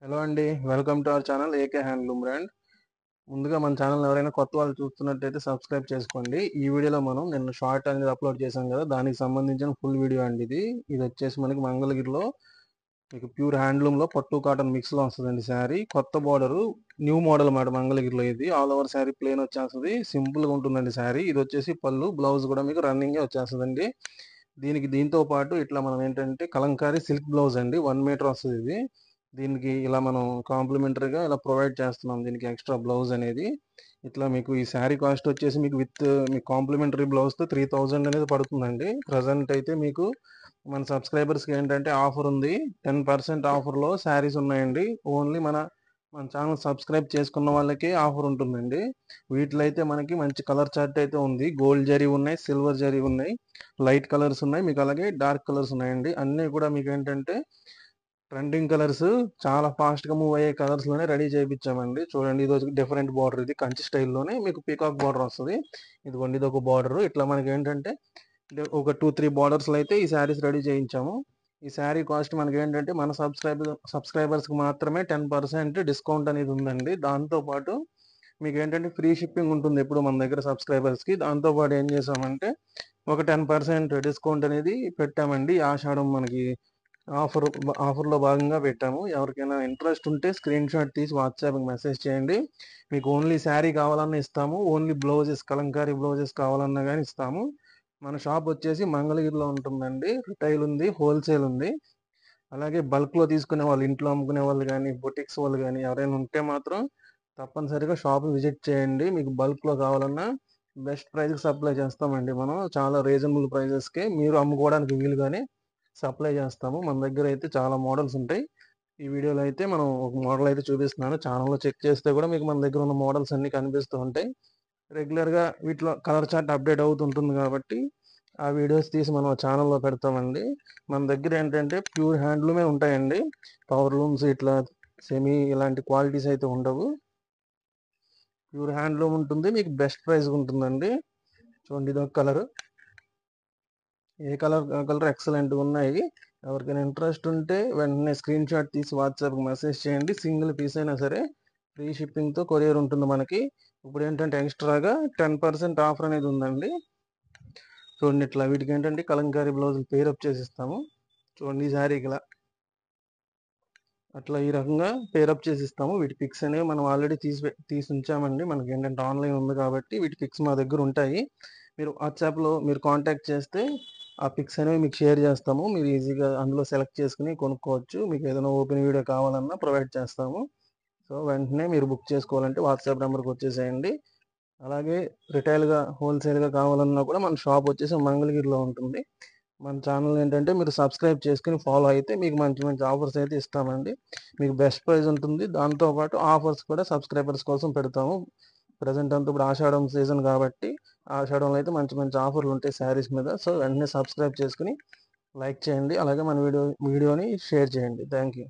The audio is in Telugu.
హలో అండి. Welcome to our channel AK handloom brand. ముందుగా మన ఛానల్ ఎవరైనా కొత్త వాళ్ళు చూస్తున్నట్టయితే సబ్స్క్రైబ్ చేసుకోండి. ఈ వీడియోలో మనం నిన్న షార్ట్ అనేది అప్లోడ్ చేశాం కదా, దానికి సంబంధించిన ఫుల్ వీడియో అండి ఇది. ఇది వచ్చేసి మనకి మంగళగిరిలో మీకు ప్యూర్ హ్యాండ్లూమ్లో పట్టు కాటన్ మిక్స్లో వస్తుందండి శారీ. కొత్త బార్డరు, న్యూ మోడల్ అన్నమాట మంగళగిరిలో ఇది. ఆల్ ఓవర్ శారీ ప్లేన్ వచ్చేస్తుంది. సింపుల్గా ఉంటుందండి శారీ. ఇది వచ్చేసి పళ్ళు, బ్లౌజ్ కూడా మీకు రన్నింగే వచ్చేస్తుందండి. దీంతో పాటు ఇట్లా మనం ఏంటంటే కలంకారీ సిల్క్ బ్లౌజ్ అండి, 1 మీటర్ వస్తుంది ఇది. దీనికి ఇలా మనం కాంప్లిమెంటరీగా ఇలా ప్రొవైడ్ చేస్తున్నాం, దీనికి ఎక్స్ట్రా బ్లౌజ్ అనేది. ఇట్లా మీకు ఈ శారీ కాస్ట్ వచ్చేసి మీకు మీకు కాంప్లిమెంటరీ బ్లౌజ్తో 3000 అనేది పడుతుందండి. ప్రజెంట్ అయితే మీకు మన సబ్స్క్రైబర్స్కి ఏంటంటే ఆఫర్ ఉంది. 10% ఆఫర్లో శారీస్ ఉన్నాయండి. ఓన్లీ మన మన ఛానల్ సబ్స్క్రైబ్ చేసుకున్న వాళ్ళకి ఆఫర్ ఉంటుందండి. వీటిలో అయితే మనకి మంచి కలర్ చార్ట్ అయితే ఉంది. గోల్డ్ జరీ ఉన్నాయి, సిల్వర్ జరీ ఉన్నాయి, లైట్ కలర్స్ ఉన్నాయి, మీకు అలాగే డార్క్ కలర్స్ ఉన్నాయండి. అన్నీ కూడా మీకు ఏంటంటే ట్రెండింగ్ కలర్స్, చాలా ఫాస్ట్గా మూవ్ అయ్యే కలర్స్లోనే రెడీ చేయించామండి. చూడండి, ఇది ఒక డిఫరెంట్ బార్డర్, ఇది కంచి స్టైల్లోనే మీకు పీకాక్ బార్డర్ వస్తుంది. ఇదిగోండి, ఇది ఒక బార్డర్. ఇట్లా మనకి ఏంటంటే ఒక 2-3 బార్డర్స్లో అయితే ఈ శారీస్ రెడీ చేయించాము. ఈ శారీ కాస్ట్ మనకి ఏంటంటే మన సబ్స్క్రైబర్స్కి మాత్రమే 10% డిస్కౌంట్ అనేది ఉందండి. దాంతోపాటు మీకు ఏంటంటే ఫ్రీ షిప్పింగ్ ఉంటుంది ఎప్పుడు మన దగ్గర సబ్స్క్రైబర్స్కి. దాంతోపాటు ఏం చేసామంటే ఒక 10% డిస్కౌంట్ అనేది పెట్టామండి. ఆషాఢం మనకి ఆఫర్ ఆఫర్లో భాగంగా పెట్టాము. ఎవరికైనా ఇంట్రెస్ట్ ఉంటే స్క్రీన్ షాట్ తీసి వాట్సాప్కి మెసేజ్ చేయండి. మీకు ఓన్లీ శారీ కావాలన్నా ఇస్తాము, ఓన్లీ బ్లౌజెస్, కలంకారీ బ్లౌజెస్ కావాలన్నా కానీ ఇస్తాము. మన షాప్ వచ్చేసి మంగళగిరిలో ఉంటుందండి. రిటైల్ ఉంది, హోల్సేల్ ఉంది. అలాగే బల్క్లో తీసుకునే వాళ్ళు, ఇంట్లో అమ్ముకునే వాళ్ళు కానీ, బొటిక్స్ వాళ్ళు కానీ ఎవరైనా ఉంటే మాత్రం తప్పనిసరిగా షాప్ విజిట్ చేయండి. మీకు బల్క్లో కావాలన్నా బెస్ట్ ప్రైస్కి సప్లై చేస్తామండి. మనం చాలా రీజనబుల్ ప్రైజెస్కి మీరు అమ్ముకోవడానికి వీలుగానే సప్లై చేస్తాము. మన దగ్గర అయితే చాలా మోడల్స్ ఉంటాయి. ఈ వీడియోలో అయితే మనం ఒక మోడల్ అయితే చూపిస్తున్నాను. ఛానల్లో చెక్ చేస్తే కూడా మీకు మన దగ్గర ఉన్న మోడల్స్ అన్ని కనిపిస్తూ ఉంటాయి. రెగ్యులర్గా వీటిలో కలర్ చార్ట్ అప్డేట్ అవుతుంటుంది కాబట్టి ఆ వీడియోస్ తీసి మనం ఛానల్లో పెడతామండి. మన దగ్గర ఏంటంటే ప్యూర్ హ్యాండ్లూమే ఉంటాయండి. పవర్ లూమ్స్ ఇట్లా సెమీ ఇలాంటి క్వాలిటీస్ అయితే ఉండవు. ప్యూర్ హ్యాండ్లూమ్ ఉంటుంది, మీకు బెస్ట్ ప్రైస్ ఉంటుందండి. చూడండి, ఇది ఒక కలర్. ఏ కలర్ కలర్ ఎక్సలెంట్గా ఉన్నాయి. ఎవరికైనా ఇంట్రెస్ట్ ఉంటే వెంటనే స్క్రీన్ షాట్ తీసి వాట్సాప్కి మెసేజ్ చేయండి. సింగిల్ పీస్ అయినా సరే ఫ్రీ షిప్పింగ్తో కొరియర్ ఉంటుంది మనకి. ఇప్పుడు ఏంటంటే ఎక్స్ట్రాగా 10% ఆఫర్ అనేది ఉందండి. చూడండి, ఇట్లా వీటికి ఏంటంటే కలంకారీ బ్లౌజులు పేరప్ చేసి ఇస్తాము. చూడండి, ఈ శారీకి ఇలా అట్లా ఈ రకంగా పేరప్ చేసి ఇస్తాము. వీటి పిక్స్ అనేవి మనం ఆల్రెడీ తీసి ఉంచామండి. మనకి ఏంటంటే ఆన్లైన్ ఉంది కాబట్టి వీటి పిక్స్ మా దగ్గర ఉంటాయి. మీరు వాట్సాప్లో మీరు కాంటాక్ట్ చేస్తే ఆ పిక్స్ అనేవి మీకు షేర్ చేస్తాము. మీరు ఈజీగా అందులో సెలెక్ట్ చేసుకుని కొనుక్కోవచ్చు. మీకు ఏదైనా ఓపెన్ వీడియో కావాలన్నా ప్రొవైడ్ చేస్తాము. సో వెంటనే మీరు బుక్ చేసుకోవాలంటే వాట్సాప్ నెంబర్కి వచ్చేసేయండి. అలాగే రిటైల్గా, హోల్సేల్గా కావాలన్నా కూడా మన షాప్ వచ్చేసి మంగళగిరిలో ఉంటుంది. మన ఛానల్ ఏంటంటే మీరు సబ్స్క్రైబ్ చేసుకుని ఫాలో అయితే మీకు మంచి మంచి ఆఫర్స్ అయితే ఇస్తామండి. మీకు బెస్ట్ ప్రైస్ ఉంటుంది. దాంతోపాటు ఆఫర్స్ కూడా సబ్స్క్రైబర్స్ కోసం పెడతాము. ప్రజెంట్ అంతా ఇప్పుడు ఆషాఢం సీజన్ కాబట్టి ఆషాఢంలో అయితే మంచి మంచి ఆఫర్లు ఉంటాయి శారీస్ మీద. సో వెంటనే సబ్స్క్రైబ్ చేసుకుని లైక్ చేయండి. అలాగే మన వీడియోని షేర్ చేయండి. Thank you.